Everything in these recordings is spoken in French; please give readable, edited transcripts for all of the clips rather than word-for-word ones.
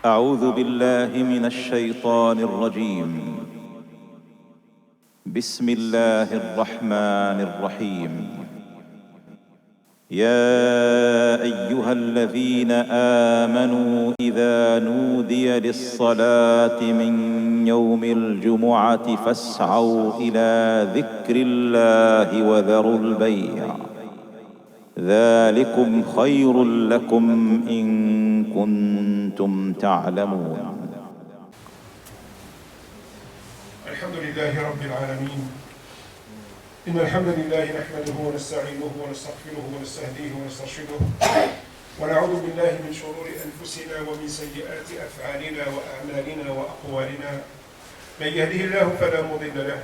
أعوذ بالله من الشيطان الرجيم. بسم الله الرحمن الرحيم. يا أيها الذين آمنوا إذا نودي للصلاة من يوم الجمعة فاسعوا إلى ذكر الله وذروا البيع ذلكم خير لكم إن كنتم تعلمون. الحمد لله رب العالمين. إن الحمد لله نحمده ونستعينه ونستغفره ونستهديه ونسترشده ونعوذ بالله من شرور أنفسنا ومن سيئات أفعالنا وأعمالنا وأقوالنا. من يهده الله فلا مضل له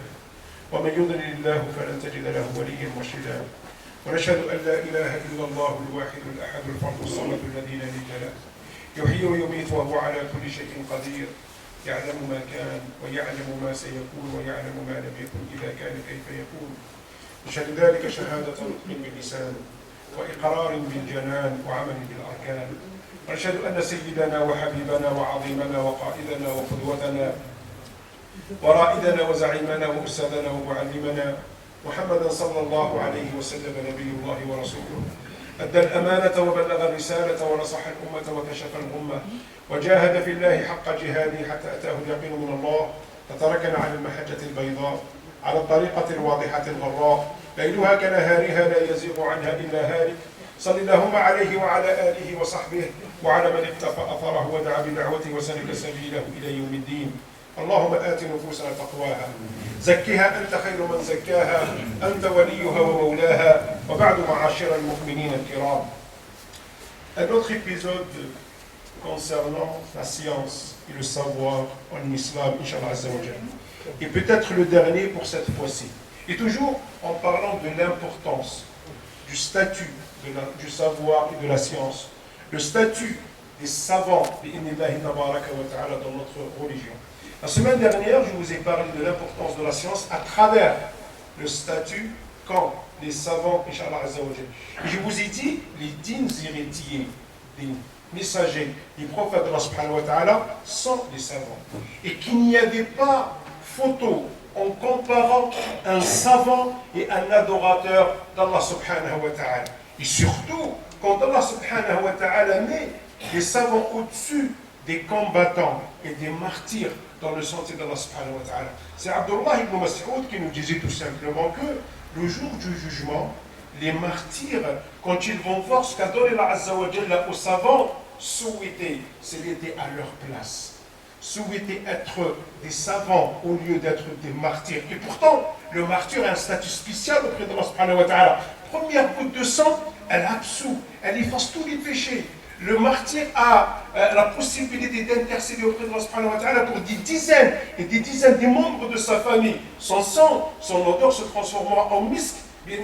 ومن يضلل الله فلن تجد له وليا مرشدا. ونشهد أن لا إله إلا الله الواحد الأحد الفرد الصمد الذي لا ند له يحيي ويميت وهو على كل شيء قدير. يعلم ما كان ويعلم ما سيكون ويعلم ما لم يكن إذا كان كيف يكون. نشهد ذلك شهادة نطق باللسان وإقرار بالجنان وعمل بالأركان. ونشهد أن سيدنا وحبيبنا وعظيمنا وقائدنا وقدوتنا ورائدنا وزعيمنا وأستاذنا ومعلمنا محمدا صلى الله عليه وسلم نبي الله ورسوله أدى الأمانة وبلغ الرسالة ونصح الأمة وكشف الغمة وجاهد في الله حق جهاده حتى أتاه اليقين من الله. فتركنا على المحجة البيضاء على الطريقة الواضحة الغراء ليلها كنهارها لا يزيغ عنها إلا هالك. صل اللهم عليه وعلى آله وصحبه وعلى من اقتفى أثره ودعا بدعوته وسلك سبيله إلى يوم الدين. اللهم آت نفوسنا تقواها زكها أنت خير من زكاها أنت وليها ومولاها. وبعد معاشر المؤمنين الكرام. Un autre épisode concernant la science et le savoir en islam, Inch'Allah Azza wa Jalla. Et peut-être le dernier pour cette fois-ci. Et toujours en parlant de l'importance du statut du savoir et de la science, le statut des savants dans notre religion. La semaine dernière, je vous ai parlé de l'importance de la science à travers le statut quand les savants, Inch'Allah Azza wa Jalla. Et je vous ai dit, les dînes héritiers des messagers, des prophètes d'Allah subhanahu wa ta'ala sont des savants. Et qu'il n'y avait pas photo en comparant un savant et un adorateur d'Allah subhanahu wa ta'ala. Et surtout, quand Allah subhanahu wa ta'ala met des savants au-dessus des combattants et des martyrs dans le sentier d'Allah subhanahu wa ta'ala. C'est Abdullah ibn Mas'ud qui nous disait tout simplement que le jour du jugement, les martyrs, quand ils vont voir ce qu'a donné la Azza wa Jalla aux savants, souhaitaient, c'était à leur place. Souhaitaient être des savants au lieu d'être des martyrs. Et pourtant, le martyr a un statut spécial auprès d'Allah subhanahu wa ta'ala. Première goutte de sang, elle absout, elle efface tous les péchés. Le martyr a la possibilité d'intercéder auprès d'Allah subhanahu wa ta'ala pour des dizaines et des dizaines de membres de sa famille. Son sang, son odeur se transformera en misk. Et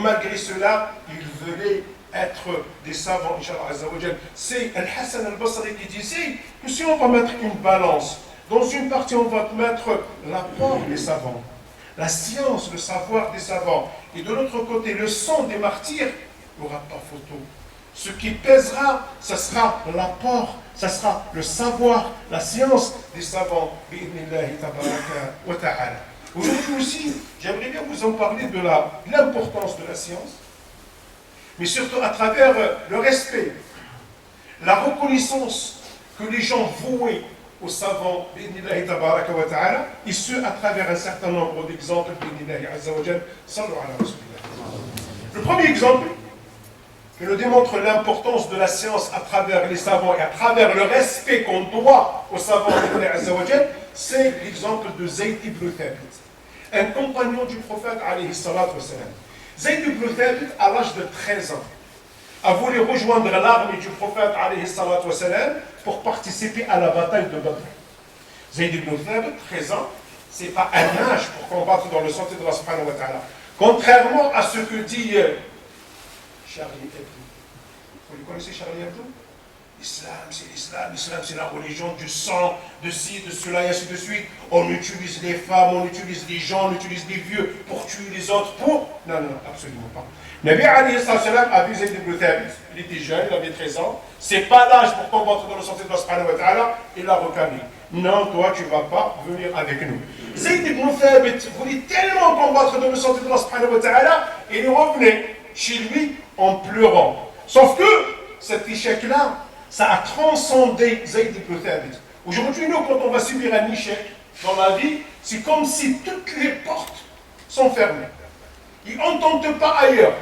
malgré cela, il venait être des savants, Inch'Allah Azza wa Jal. C'est Al-Hassan al-Basri qui disait que si on va mettre une balance, dans une partie on va mettre l'apport des savants, la science, le savoir des savants, et de l'autre côté le sang des martyrs, il n'y aura pas photo. Ce qui pèsera, ce sera l'apport, ce sera le savoir, la science des savants. Aujourd'hui aussi, j'aimerais bien vous en parler de l'importance de la science, mais surtout à travers le respect, la reconnaissance que les gens vouaient aux savants, et ce à travers un certain nombre d'exemples. Le premier exemple qui nous démontre l'importance de la science à travers les savants et à travers le respect qu'on doit aux savants, c'est l'exemple de Zayd ibn Thabit, un compagnon du prophète alayhi salatu wassalam. Zayd ibn Thabit, à l'âge de 13 ans, a voulu rejoindre l'armée du prophète alayhi salatu wassalam pour participer à la bataille de Badr. Zayd ibn Thabit, 13 ans, ce n'est pas un âge pour combattre dans le sentier de Allah subhanahu wa ta'ala. Contrairement à ce que dit Charlie Hebdo. Vous le connaissez, Charlie Hebdo? L'islam c'est la religion du sang, de ci, de cela et ainsi de suite. On utilise les femmes, on utilise les gens, on utilise les vieux pour tuer les autres, pour... Non, absolument pas. Nabi alayhi salam a vu Zayd ibn Thabit, il était jeune, il avait 13 ans, c'est pas l'âge pour combattre dans le sentier de Allah subhanahu wa ta'ala, il l'a recalé. Non, toi tu vas pas venir avec nous. Zayd ibn Thabit voulait tellement combattre dans le sentier de Allah subhanahu wa ta'ala, et il revenait chez lui en pleurant. Sauf que cet échec-là, ça a transcendé Zayd ibn Thabit. Aujourd'hui, nous, quand on va subir un échec dans la vie, c'est comme si toutes les portes sont fermées. Et on ne tente pas ailleurs.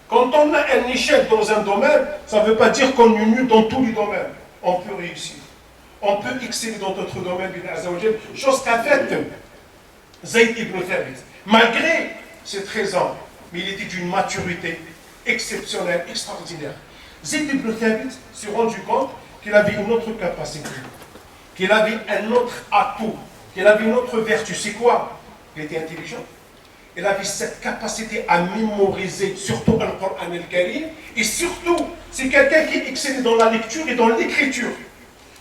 Quand on a un échec dans un domaine, ça ne veut pas dire qu'on est nul dans tous les domaines. On peut réussir. On peut exceller dans d'autres domaines, chose qu'a faite Zayd ibn Thabit. Malgré ses 13 ans, mais il était d'une maturité exceptionnelle, extraordinaire. Zayd ibn Thabit s'est rendu compte qu'il avait une autre capacité, qu'il avait un autre atout, qu'il avait une autre vertu. C'est quoi? Il était intelligent. Il avait cette capacité à mémoriser, surtout le Coran al-Karim, et surtout, c'est quelqu'un qui excellait dans la lecture et dans l'écriture.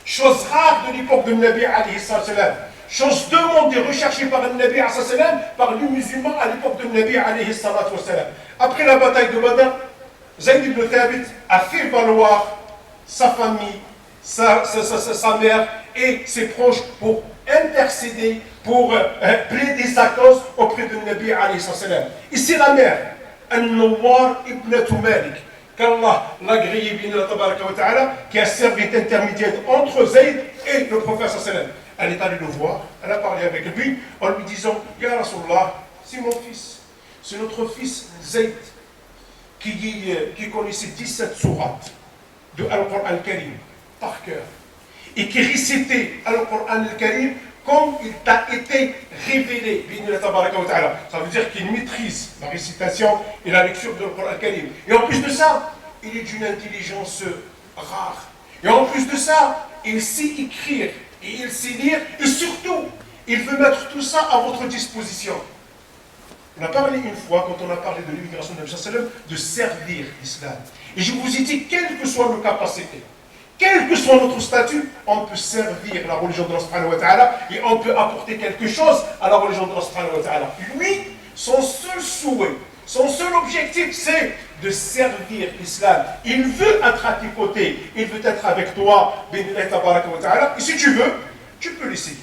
Chose rare de l'époque de Nabi alayhi salam. Chose demandée, recherchée par le Nabi alayhi salam, par les musulmans à l'époque de Nabi alayhi salam. Après la bataille de Badr, Zayd ibn Thabit a fait valoir sa famille, sa mère et ses proches pour intercéder, pour plaider sa cause auprès de Nabi alayhi salam. Ici la mère, An-Nawwar ibn Malik, qu'Allah l'a grillé, qui a servi d'intermédiaire entre Zayd et le prophète sallam. Elle est allée le voir, elle a parlé avec lui en lui disant: Ya Rasulallah, c'est mon fils, c'est notre fils Zayd qui connaissait 17 sourates de Al-Qur'an al-Karim par cœur et qui récitait Al-Qur'an al-Karim comme il t'a été révélé. Ça veut dire qu'il maîtrise la récitation et la lecture de Al-Qur'an al-Karim. Et en plus de ça, il est d'une intelligence rare. Et en plus de ça, il sait écrire et il sait lire, et surtout, il veut mettre tout ça à votre disposition. On a parlé une fois, quand on a parlé de l'immigration de Nabi sallam, de servir l'islam. Et je vous ai dit, quelle que soit nos capacités, quel que soit notre statut, on peut servir la religion de Allah subhanahu wa ta'ala et on peut apporter quelque chose à la religion de Allah subhanahu wa ta'ala. Lui, son seul souhait, son seul objectif, c'est de servir l'islam. Il veut être à tes côtés, il veut être avec toi, et si tu veux, tu peux l'essayer.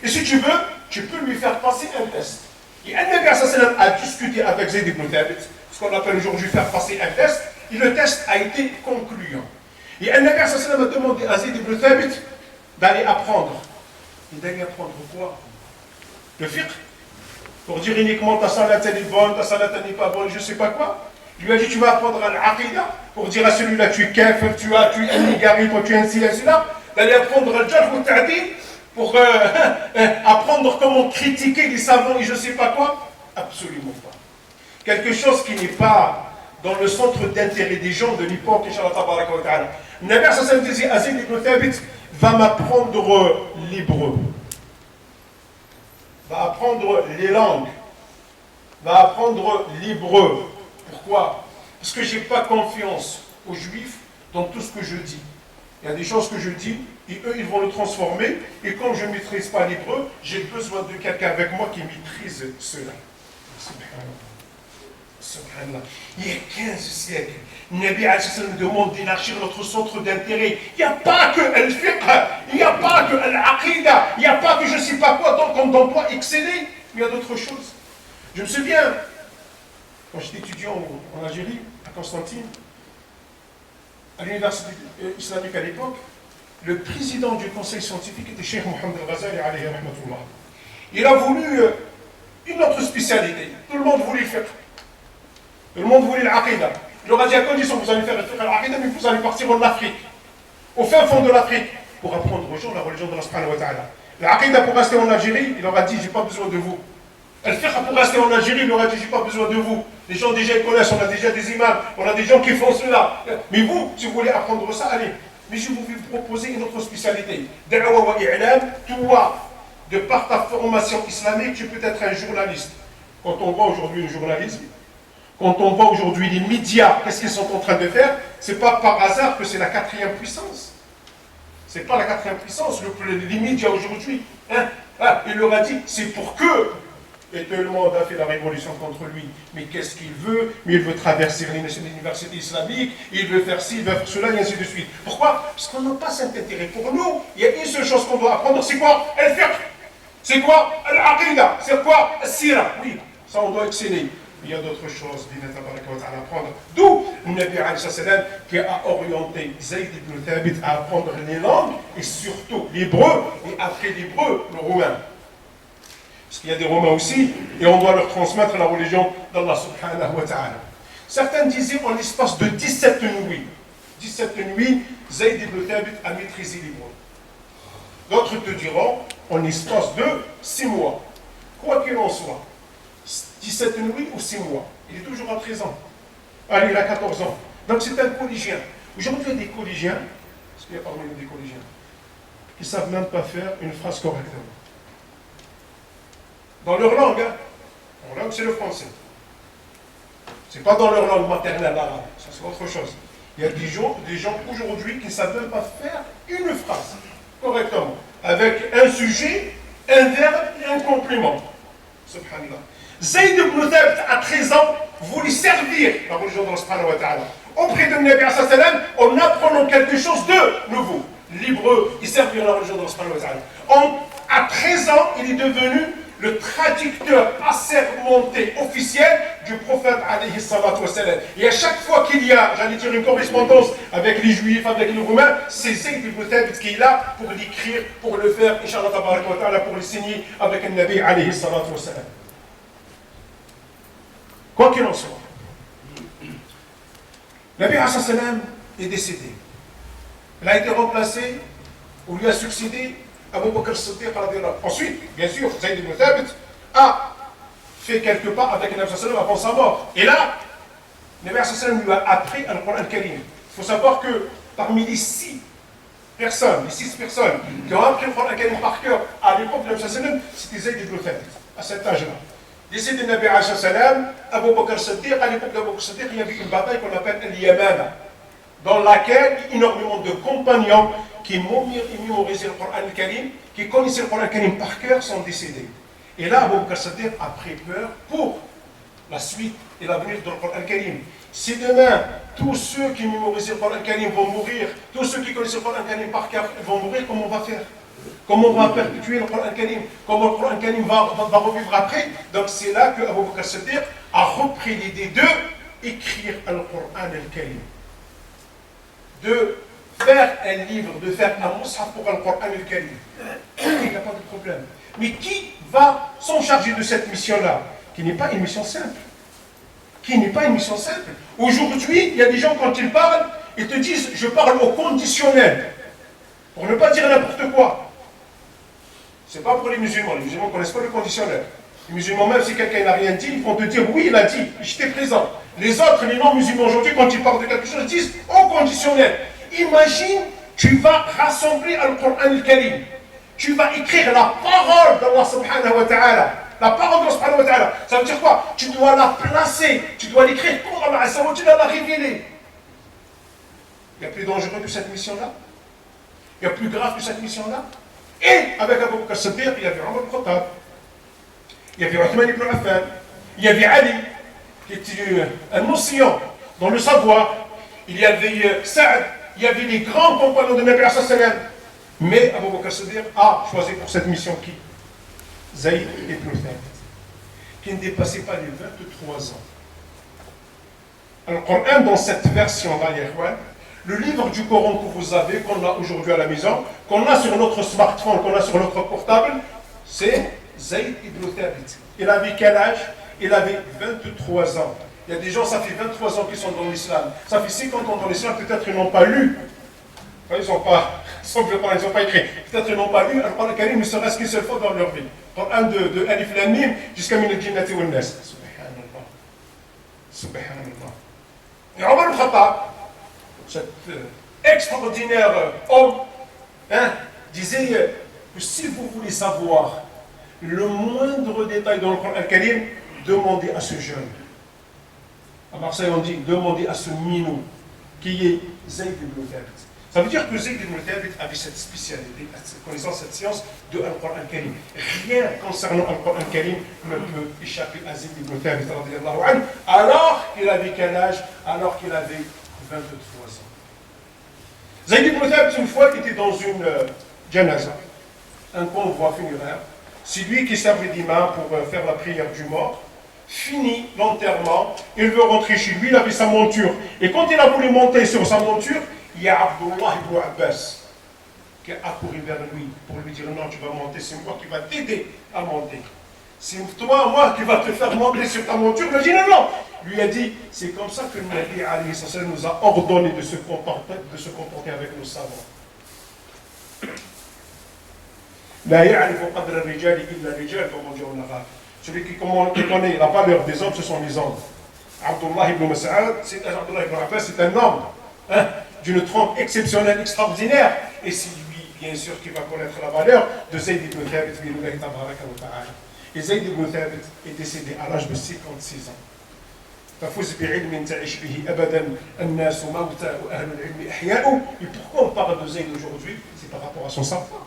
Et si tu veux, tu peux lui faire passer un test. Et Nabi a discuté avec Zayd ibn Thabit, ce qu'on appelle aujourd'hui faire passer un test, et le test a été concluant. Et Nabi a demandé à Zayd ibn Thabit d'aller apprendre. Et d'aller apprendre quoi? Le fiqh. Pour dire uniquement ta salat elle est bonne, ta salat elle n'est pas bonne, je ne sais pas quoi. Il lui a dit: tu vas apprendre al-aqidah, pour dire à celui-là tu es kafir, tu es un nigari, toi tu es un ci, un cela. D'aller apprendre al-jarh ou ta'dil, pour apprendre comment critiquer les savants et je ne sais pas quoi. Absolument pas. Quelque chose qui n'est pas dans le centre d'intérêt des gens de l'époque, Inch'Allah tabaraka wa ta'ala. Nabi sallallahu alayhi wa sallam disait à Zayd ibn Thabit: va m'apprendre l'hébreu, va apprendre les langues, va apprendre l'hébreu. Pourquoi? Parce que je n'ai pas confiance aux Juifs dans tout ce que je dis. Il y a des choses que je dis, et eux, ils vont le transformer, et comme je ne maîtrise pas l'hébreu, j'ai besoin de quelqu'un avec moi qui maîtrise cela. Subhanallah. Il y a 15 siècles, Nabi nous demande d'élargir notre centre d'intérêt. Il n'y a pas que al-fiqh, il n'y a pas que al-aqidah, il n'y a pas que je ne sais pas quoi, donc on doit exceller, mais il y a d'autres choses. Je me souviens, quand j'étais étudiant en Algérie, à Constantine, à l'université islamique à l'époque, le président du conseil scientifique était Cheikh Mohamed al-Ghazali alayhi rahmatullah. Il a voulu une autre spécialité. Tout le monde voulait le faire. Tout le monde voulait l'aqidah. Il leur a dit à condition que vous allez faire l'aqidah, mais vous allez partir en Afrique, au fin fond de l'Afrique, pour apprendre aux gens la religion de Allah subhanahu wa ta'ala. L'aqidah pour rester en Algérie, il leur a dit: j'ai pas besoin de vous. Al-fiqh pour rester en Algérie, il leur a dit: j'ai pas besoin de vous. Les gens déjà ils connaissent, on a déjà des imams, on a des gens qui font cela. Mais vous, si vous voulez apprendre ça, allez. Mais je vais vous proposer une autre spécialité. Da'wa wa i'lam, toi, de par ta formation islamique, tu peux être un journaliste. Quand on voit aujourd'hui le journalisme, Quand on voit aujourd'hui les médias, qu'est-ce qu'ils sont en train de faire, c'est pas par hasard que c'est la quatrième puissance. C'est pas la quatrième puissance, les médias aujourd'hui. Hein, il leur a dit, c'est pour que. Et tout le monde a fait la révolution contre lui. Mais qu'est-ce qu'il veut? Mais il veut traverser l'université islamique, il veut faire ci, il veut faire cela, et ainsi de suite. Pourquoi? Parce qu'on n'a pas cet intérêt. Pour nous, il y a une seule chose qu'on doit apprendre, c'est quoi? Al-fiqh. C'est quoi? Al-aqida. C'est quoi? Al-sira. Oui, ça on doit exceller. Il y a d'autres choses à apprendre. D'où le Nabi salam qui a orienté Zayd ibn Thabit à apprendre les langues, et surtout l'hébreu, et après l'hébreu, le roumain. Parce qu'il y a des Romains aussi, et on doit leur transmettre la religion d'Allah subhanahu wa ta'ala. Certains disaient en l'espace de 17 nuits. 17 nuits, Zayd ibn Thabit a maîtrisé l'hébreu. D'autres te diront en l'espace de 6 mois. Quoi qu'il en soit, 17 nuits ou 6 mois, il est toujours à 13 ans. Allez, il a 14 ans. Donc c'est un collégien. Aujourd'hui, il y a des collégiens, parce qu'il y a parmi nous des collégiens, qui ne savent même pas faire une phrase correctement. Dans leur langue, hein. Leur langue, c'est le français. C'est pas dans leur langue maternelle arabe, ça c'est autre chose. Il y a des gens aujourd'hui qui ne savent même pas faire une phrase correctement, avec un sujet, un verbe et un complément. Subhanallah. Zayd ibn Thabit, à 13 ans, voulait servir la religion d'Allah subhanahu wa ta'ala. Auprès de Nabi sallam, en apprenant quelque chose de nouveau. L'hébreu, il servir la religion d'Allah subhanahu wa ta'ala. À 13 ans, il est devenu le traducteur assermenté officiel du prophète alayhi salatu wassalam. Et à chaque fois qu'il y a, j'allais dire, une correspondance avec les juifs, avec les roumains, c'est Zayd ibn Thabit qui est là pour l'écrire, pour le faire, Inch'Allah tabaraka wa ta'ala, pour le signer avec un Nabi alayhi salatu wassalam. Quoi qu'il en soit, Nabi alayhi sallam est décédé. Il a été remplacé, ou lui a succédé Abu Bakr as-Siddiq. Ensuite, bien sûr, Zayd ibn Thabit a fait quelques pas avec le Nabi sallam avant sa mort. Et là, le Nabi sallam lui a appris le Coran al-Karim. Il faut savoir que parmi les 6 personnes qui ont appris le Coran al-Karim par cœur à l'époque de Nabi sallam, c'était Zayd ibn Thabit, à cet âge-là. Décédé de Nabi sallam, Abu Bakr as-Siddiq, à l'époque d'Abu Bakr as-Siddiq, il y avait une bataille qu'on appelle al-Yamama, dans laquelle énormément de compagnons qui mémorisaient le Coran al-Karim, qui connaissaient le Coran al-Karim par cœur, sont décédés. Et là, Abu Bakr as-Siddiq a pris peur pour la suite et l'avenir du Coran al-Karim. Si demain, tous ceux qui mémorisaient le Coran al-Karim vont mourir, tous ceux qui connaissaient le Coran al-Karim par cœur vont mourir, comment on va faire? Comment on va perpétuer le Coran al-Karim? Comment le Coran al-Karim va revivre après? Donc c'est là que Abu Bakr as-Siddiq a repris l'idée de écrire le Coran al-Karim, de faire un livre, de faire un mushaf pour le Coran al-Karim. Il n'y a pas de problème. Mais qui va s'en charger de cette mission-là? Qui n'est pas une mission simple. Aujourd'hui, il y a des gens, quand ils parlent, ils te disent, je parle au conditionnel. Pour ne pas dire n'importe quoi. C'est pas pour les musulmans. Les musulmans ne connaissent pas le conditionnel. Les musulmans, même si quelqu'un n'a rien dit, ils vont te dire, oui, il a dit, j'étais présent. Les autres, les non-musulmans aujourd'hui, quand ils parlent de quelque chose, ils disent au conditionnel. Imagine, tu vas rassembler le Coran al-Karim. Tu vas écrire la parole d'Allah subhanahu wa ta'ala. La parole d'Allah subhanahu wa ta'ala. Ça veut dire quoi? Tu dois la placer. Tu dois l'écrire comme Allah la révéler. Il y a plus dangereux que cette mission-là. Il y a plus grave que cette mission-là. Et avec Abu Bakr as-Siddiq, il y avait Omar ibn Khattab. Il y avait Uthman ibn Affan. Il y avait Ali, qui était un ancien dans le savoir. Il y avait Saad. Il y avait les grands compagnons de Nabi sallallahu alayhi wa sallam. Mais Abu Bakr as-Siddiq a choisi pour cette mission qui? Zayd ibn Thabit, qui ne dépassait pas les 23 ans. Alors, Coran, dans cette version-là, le livre du Coran que vous avez, qu'on a aujourd'hui à la maison, qu'on a sur notre smartphone, qu'on a sur notre portable, c'est Zayd ibn Thabit. Il avait quel âge? Il avait 23 ans. Il y a des gens, ça fait 23 ans qu'ils sont dans l'islam. Ça fait 50 ans dans l'islam, peut-être ils n'ont pas lu. Ils n'ont pas écrit. Peut-être ils n'ont pas lu le Coran al-Karim, ne serait-ce qu'une seule fois dans leur vie. Coran de Alif Lam Mim jusqu'à Min al-Jinnati wal Nas. Subhanallah. Subhanallah. Et Omar ibn Khattab, cet extraordinaire homme, disait que si vous voulez savoir le moindre détail dans le Coran al-Karim, demandez à ce jeune. À Marseille, on dit demandez à ce minou qui est Zayd ibn Thabit. Ça veut dire que Zayd ibn Thabit avait cette spécialité, cette connaissance, cette science de Al-Qur'an Karim. Rien concernant Al-Qur'an Karim ne peut échapper à Zayd ibn Thabit, alors qu'il avait quel âge? Alors qu'il avait 23 ans. Zayd ibn Thabit, une fois, était dans une janaza, un convoi funéraire. C'est lui qui servait d'imam pour faire la prière du mort. Fini l'enterrement, il veut rentrer chez lui, il avait sa monture. Et quand il a voulu monter sur sa monture, il y a Abdullah ibn Abbas qui a accouru vers lui pour lui dire non, tu vas monter, c'est moi qui va t'aider à monter. C'est toi, moi, qui va te faire monter sur ta monture. Il a dit non, non. Lui a dit, c'est comme ça que le Nabi alayhi sallam nous a ordonné de se comporter avec nos savants. La ya'rifu qadra ar-rijali illa ar-rijal, comme on dit en arabe. Celui qui connaît la valeur des hommes, ce sont les hommes. Abdullah ibn Abbas, c'est un homme d'une trempe exceptionnelle, extraordinaire. Et c'est lui, bien sûr, qui va connaître la valeur de Zayd ibn Thabit. Et Zayd ibn Thabit est décédé à l'âge de 56 ans. ففز بعلم تعيش به أبدا الناس موتى وأهل العلم أحياء. Et pourquoi on parle de Zayd aujourd'hui? C'est par rapport à son savoir.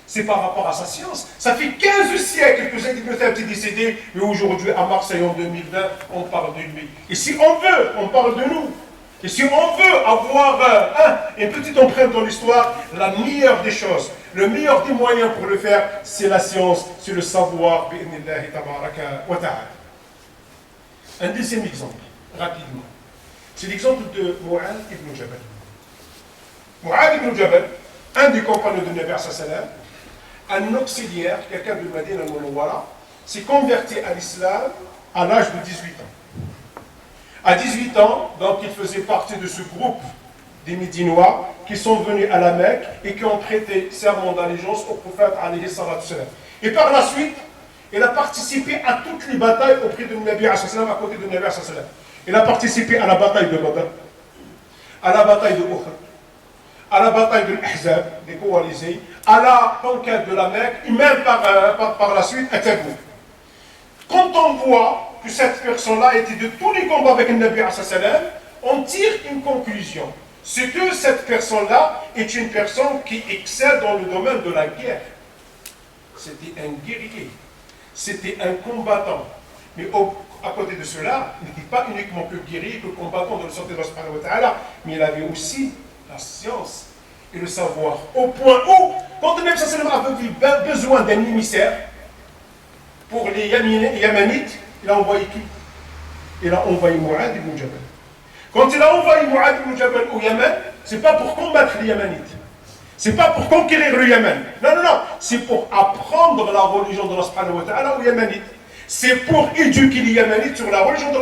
C'est par rapport à sa science. Ça fait 15 siècles que Zayd ibn Thabit est décédé, et aujourd'hui, à Marseille en 2020, on parle de lui. Et si on veut, on parle de nous. Et si on veut avoir une petite empreinte dans l'histoire, la meilleure des choses, le meilleur des moyens pour le faire, c'est la science, c'est le savoir. Bi'idhnillahi tabaraka wa ta'ala. Un deuxième exemple, rapidement. C'est l'exemple de Mu'adh ibn Jabal. Mu'adh ibn Jabal, un des compagnons de Nabi sallam, un auxiliaire, quelqu'un de Madinah al-Munawwara, s'est converti à l'islam à l'âge de 18 ans. À 18 ans, donc il faisait partie de ce groupe des Médinois qui sont venus à la Mecque et qui ont prêté serment d'allégeance au prophète alayhi salatu sallam. Et par la suite, il a participé à toutes les batailles auprès de Nabi sallam, à côté de Nabi sallam. Il a participé à la bataille de Badr, à la bataille de Uhud, à la bataille de l'Ahzab, des coalisés, à la conquête de la Mecque, et même par la suite à Tabouk. Quand on voit que cette personne-là était de tous les combats avec le Nabi sallam, on tire une conclusion. C'est que cette personne-là est une personne qui excelle dans le domaine de la guerre. C'était un guerrier, c'était un combattant. Mais à côté de cela, il n'était pas uniquement que guerrier, que combattant dans le sens de Allah, mais il avait aussi la science et le savoir. Au point où, quand le Nabi sallam avait besoin d'un émissaire pour les Yamanites, il a envoyé qui? Il a envoyé Mu'adh ibn Jabal. Quand il a envoyé Mu'adh ibn Jabal au Yémen, c'est pas pour combattre les Yamanites. C'est pas pour conquérir le Yémen. Non, non, non. C'est pour apprendre la religion de Allah aux Yémenites. C'est pour éduquer les Yémenites sur la religion de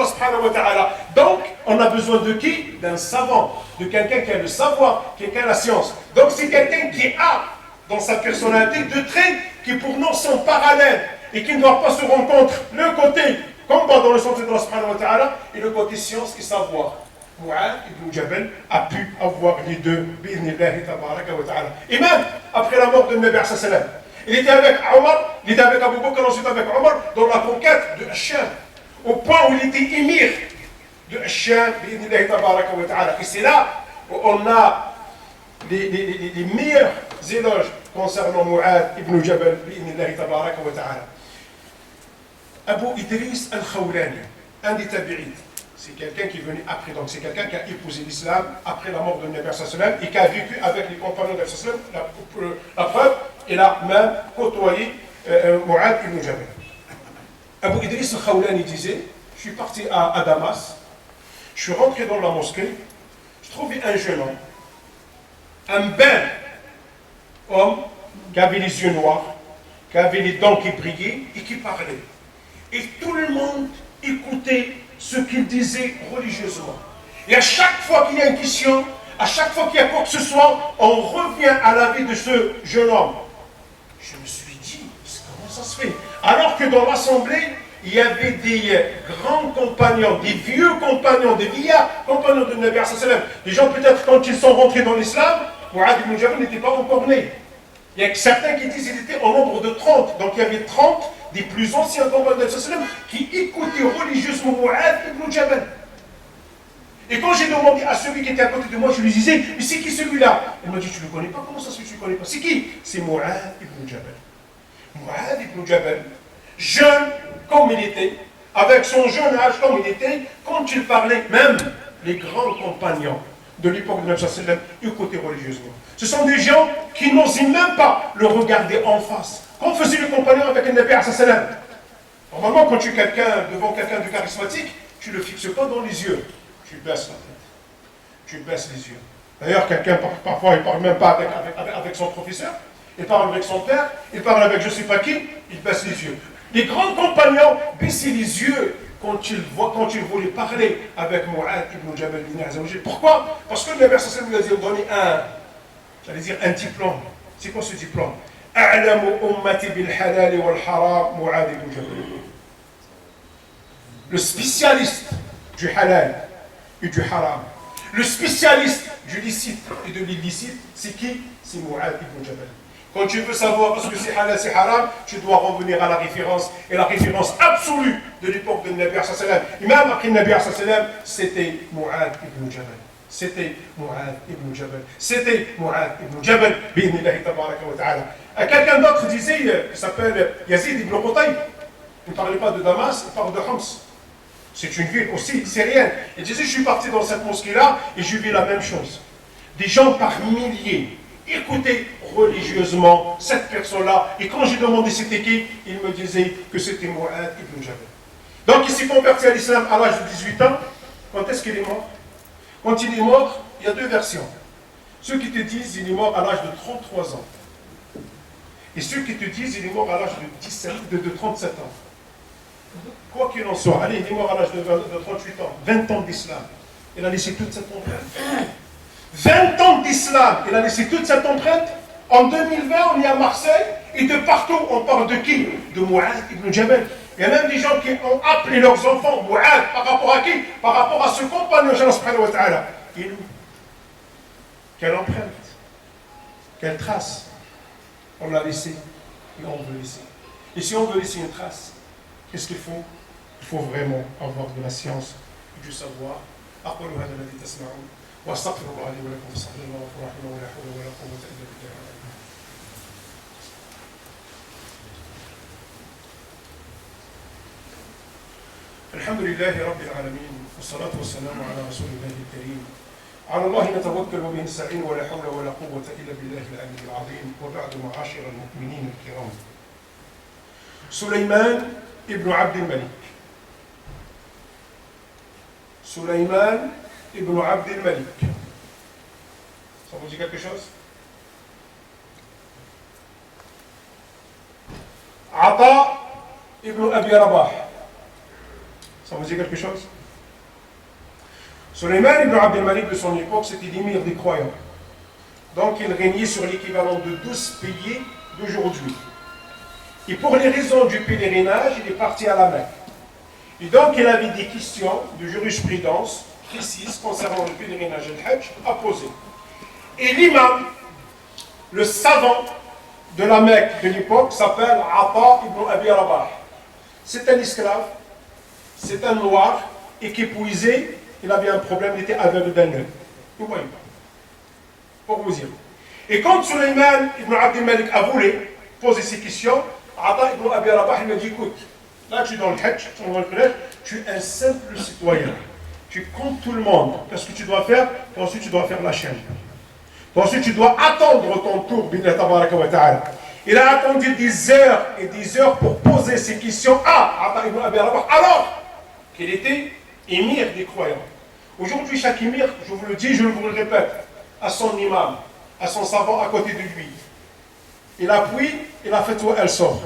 Allah. Donc, on a besoin de qui? D'un savant, de quelqu'un qui a le savoir, qui a la science. Donc, c'est quelqu'un qui a dans sa personnalité deux traits qui pour nous sont parallèles et qui ne doivent pas se rencontrer. Le côté combat dans le sens de Allah et le côté science et savoir. Mu'adh ibn Jabal a pu avoir les deux, bi'idhnillahi tabaraka wa ta'ala. Et même après la mort de Nabi sallam, il était avec Omar, il était avec Abu Bakr, ensuite avec Omar, dans la conquête de Hacham, au point où il était émir de Hacham, bi'idhnillahi tabaraka wa ta'ala. Et c'est là où on a les meilleurs éloges concernant Mu'adh ibn Jabal, bi'idhnillahi tabaraka wa ta'ala. Abu Idris al-Khawlani, un des tabi'ites. C'est quelqu'un qui est venu après, donc c'est quelqu'un qui a épousé l'islam après la mort de Nabi sallam et qui a vécu avec les compagnons de Nabi sallam. La preuve, il a même côtoyé Mu'adh ibn Jabal. Abu Idris al-Khawlani disait, je suis parti à Damas, je suis rentré dans la mosquée, je trouvais un jeune homme, un bel homme qui avait les yeux noirs, qui avait les dents qui brillaient et qui parlait. Et tout le monde écoutait ce qu'il disait religieusement. Et à chaque fois qu'il y a une question, à chaque fois qu'il y a quoi que ce soit, on revient à la vie de ce jeune homme. Je me suis dit, comment ça se fait? Alors que dans l'assemblée, il y avait des grands compagnons, des vieux compagnons, des vieillards compagnons de Nabi sallam. Des gens peut-être quand ils sont rentrés dans l'islam, Mu'adh ibn Jabal n'était pas encore né. Il y a certains qui disent qu'il était au nombre de 30. Donc il y avait 30 des plus anciens compagnons de Nabi sallam qui écoutaient religieusement Mu'adh ibn Jabal. Et quand j'ai demandé à celui qui était à côté de moi, je lui disais, mais c'est qui celui-là? Il m'a dit, tu ne le connais pas? Comment ça se fait que tu ne le connais pas? C'est qui? C'est Mu'adh ibn Jabal. Mu'adh ibn Jabal, jeune comme il était, avec son jeune âge comme il était, quand il parlait, même les grands compagnons de l'époque de Nabi sallallahu alayhi wa sallam, écoutaient religieusement. Ce sont des gens qui n'osaient même pas le regarder en face. Comme faisaient les compagnons avec le Nabi sallallahu alayhi wa sallam. Normalement, quand tu es devant quelqu'un de charismatique, tu ne le fixes pas dans les yeux. Tu baisses la tête. Tu baisses les yeux. D'ailleurs, quelqu'un, parfois, il ne parle même pas avec son professeur. Il parle avec son père. Il parle avec je ne sais pas qui. Il baisse les yeux. Les grands compagnons baissaient les yeux quand ils voulaient parler avec Mu'adh ibn Jabal bin Azawajal. Pourquoi? Parce que le Nabi sallallahu alayhi wa sallam lui a donné un diplôme. C'est quoi ce diplôme? A'lamu ummati bil halal wal haram Mu'adh ibn Jabal. Le spécialiste du halal et du haram. Le spécialiste du licite et de l'illicite, c'est qui? C'est Mu'adh ibn Jabal. Quand tu veux savoir parce que c'est halal, c'est haram, tu dois revenir à la référence, et la référence absolue de l'époque de Nabi sallallahu alayhi wa sallam. Et même après Nabi sallallahu alayhi wa sallam, c'était Mu'adh ibn Jabal. C'était Mu'adh ibn Jabal. C'était Mu'adh ibn Jabal, bi'idhnillahi tabaraka wa ta'ala. Quelqu'un d'autre disait, il s'appelle Yazid ibn Qutayb. Il ne parlait pas de Damas, il parle de Homs. C'est une ville aussi syrienne. Il disait, je suis parti dans cette mosquée-là et j'ai vu la même chose. Des gens par milliers écoutaient religieusement cette personne-là. Et quand j'ai demandé c'était qui, il me disait que c'était Mu'adh ibn Jabal. Donc il s'est converti à l'islam à l'âge de 18 ans. Quand est-ce qu'il est mort? Quand il est mort, il y a deux versions. Ceux qui te disent qu'il est mort à l'âge de 33 ans. Et ceux qui te disent qu'il est mort à l'âge de 37 ans. Quoi qu'il en soit, allez, il est mort à l'âge de 38 ans, 20 ans d'islam. Il a laissé toute cette empreinte. 20 ans d'islam, il a laissé toute cette empreinte. En 2020, on est à Marseille, et de partout, on parle de qui? De Mu'adh ibn Jabal. Il y a même des gens qui ont appelé leurs enfants Mu'adh, par rapport à qui? Par rapport à ce compagnon, Allah subhanahu wa ta'ala. Et nous, quelle empreinte, quelle trace on l'a laissé, et on veut laisser. Et si on veut laisser une trace, qu'est-ce qu'il faut? Il faut vraiment avoir de la science et du savoir. أقول هذا الذي تسمعون وأستغفر الله لي ولكم فاستغفروه إنه غفور رحيم ولا حول ولا قوة إلا بالله. الحمد لله رب العالمين والصلاة والسلام على رسول الله الكريم. على الله نتوكل وبه نستعين ولا حول ولا قوة إلا بالله العلي العظيم. وبعد معاشر المؤمنين الكرام. سليمان ابن عبد الملك. Sulayman ibn Abd al-Malik. Ça vous dit quelque chose? Ata ibn Abi Rabah. Ça vous dit quelque chose? Sulayman ibn Abd al-Malik de son époque, c'était l'émir des croyants. Donc il régnait sur l'équivalent de 12 pays d'aujourd'hui. Et pour les raisons du pèlerinage, il est parti à la Mecque. Et donc, il avait des questions de jurisprudence précises concernant le pèlerinage et le Hajj à poser. Et l'imam, le savant de la Mecque de l'époque, s'appelle Ata ibn Abi Rabah. C'est un esclave, c'est un noir, et qui épuisé, il avait un problème, il était aveugle d'un œil. Vous voyez pas. Pour vous dire. Et quand Sulayman ibn Abd al-Malik a voulu poser ces questions, Ata ibn Abi Rabah, il m'a dit, écoute, là, tu es dans le Hajj, tu es un simple citoyen. Tu comptes tout le monde. Qu'est-ce que tu dois faire? Ensuite, tu dois faire la chaîne. Ensuite, tu dois attendre ton tour. Il a attendu des heures et des heures pour poser ces questions à Ata ibn Abi Rabah, alors qu'il était émir des croyants. Aujourd'hui, chaque émir, je vous le dis, je vous le répète, à son imam, à son savant à côté de lui. Il appuie, il a fait tout, elle sort.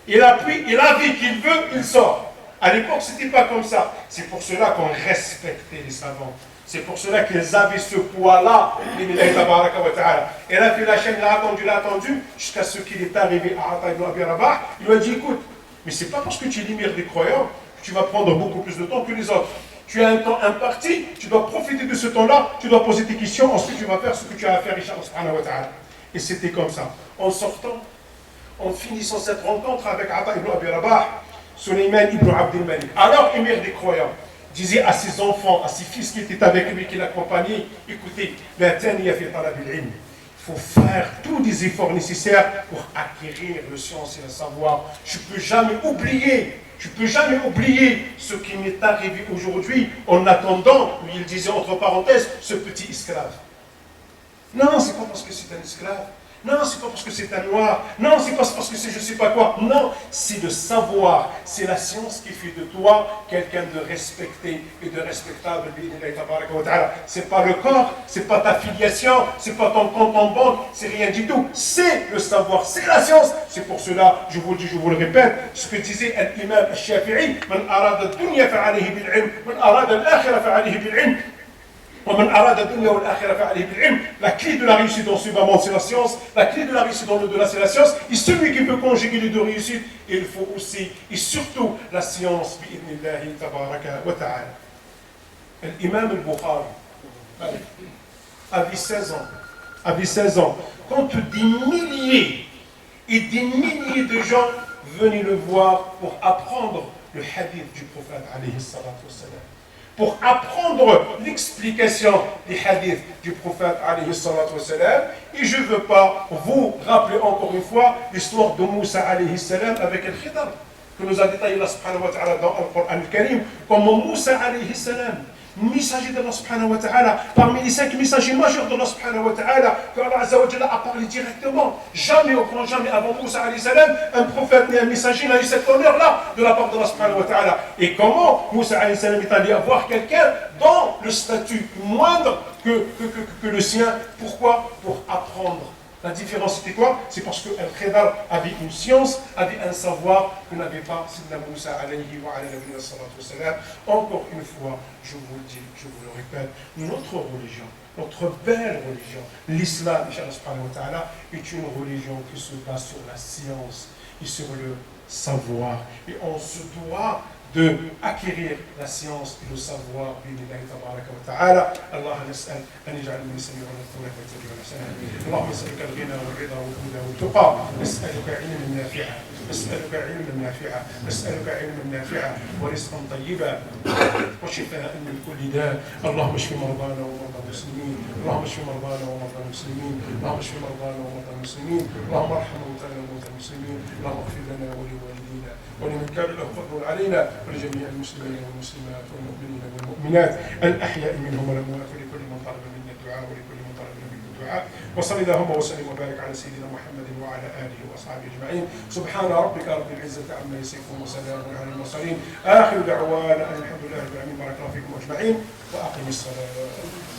Il appuie, il a dit qu'il veut, il sort. À l'époque, ce n'était pas comme ça. C'est pour cela qu'on respectait les savants. C'est pour cela qu'ils avaient ce poids-là. Il a fait la chaîne, il a attendu, jusqu'à ce qu'il est arrivé à Ata ibn Abi Rabah. Il lui a dit, écoute, mais c'est pas parce que tu es l'émir des croyants que tu vas prendre beaucoup plus de temps que les autres. Tu as un temps imparti, tu dois profiter de ce temps-là, tu dois poser tes questions, ensuite tu vas faire ce que tu as à faire, Inch'Allah. Et c'était comme ça. En sortant, en finissant cette rencontre avec Ata ibn Abi Rabah, Sulayman ibn Abd al-Malik, alors émir des croyants, disait à ses enfants, à ses fils qui étaient avec lui, qui l'accompagnaient, écoutez, il faut faire tous les efforts nécessaires pour acquérir le science et le savoir. Tu ne peux jamais oublier ce qui m'est arrivé aujourd'hui en attendant, lui il disait entre parenthèses, ce petit esclave. Non, c'est pas parce que c'est un esclave. Non, c'est pas parce que c'est un noir. Non, c'est pas parce que c'est je sais pas quoi. Non, c'est le savoir. C'est la science qui fait de toi quelqu'un de respecté et de respectable. C'est pas le corps, c'est pas ta filiation, c'est pas ton compte en banque, c'est rien du tout. C'est le savoir, c'est la science. C'est pour cela, je vous le dis, je vous le répète, ce que disait l'imam al-Shafi'i, Man arada ad-dunya fa'alayhi bil-'ilm, man arada al-akhirah fa'alayhi bil-'ilm. La clé de la réussite dans ce moment, c'est la science. La clé de la réussite dans l'au-delà, c'est la science. Et celui qui peut conjuguer les deux réussites, il faut aussi, et surtout, la science. L'imam al-Bukhari avait 16 ans. Quand des milliers et des milliers de gens venaient le voir pour apprendre le hadith du prophète, alayhi salatu wassalam, pour apprendre l'explication des hadiths du prophète alayhi salatu wassalam. Et je ne veux pas vous rappeler encore une fois l'histoire de Moussa alayhi salam avec Al-Khidr, que nous a détaillé Allah subhanahu wa ta'ala dans le Coran al-Karim, comment Moussa alayhi salam, messager d'Allah subhanahu wa ta'ala, parmi les 5 messagers majeurs d'Allah subhanahu wa ta'ala, que Allah azza wa jalla a parlé directement. Jamais, au grand jamais, avant Moussa alayhi salam, un prophète ni un messager n'a eu cet honneur-là de la part d'Allah subhanahu wa ta'ala. Et comment Moussa alayhi salam est allé avoir quelqu'un dans le statut moindre que le sien. Pourquoi? Pour apprendre. La différence c'était quoi? C'est parce que Al-Khidr avait une science, avait un savoir que n'avait pas Sidna Moussa alayhi wa alayhi wa sallam. Encore une fois, je vous le dis, je vous le répète, notre religion, notre belle religion, l'islam, est une religion qui se base sur la science et sur le savoir. Et on se doit de acquérir la science et le savoir بإذن تبارك وتعالى. الله نسأل أن يجعل من يستمعون القول فيتبعون أحسنه. اللهم نسألك الغنى والرضا والهدى والتقى. نسألك علما نافعا، نسألك علما نافعا، نسألك علما نافعا ورزقا طيبا وشفاء من كل داء. اللهم اشف مرضانا ومرضى المسلمين، اللهم اشف مرضانا ومرضى المسلمين، اللهم اشف مرضانا ومرضى المسلمين، اللهم ارحم موتانا وموتى المسلمين، اللهم اغفر لنا ولوالدينا ولمن كان له فضل علينا ولجميع المسلمين والمسلمات والمؤمنين والمؤمنات الأحياء منهم والأموات، ولكل من طلب منا الدعاء ولكل من طلب منا الدعاء. وصل اللهم وسلم وبارك على سيدنا محمد وعلى آله وأصحابه أجمعين. سبحان ربك رب العزة عما يصفون وسلام على المرسلين. آخر دعوانا أن الحمد لله رب العالمين. بارك الله فيكم أجمعين وأقم الصلاة.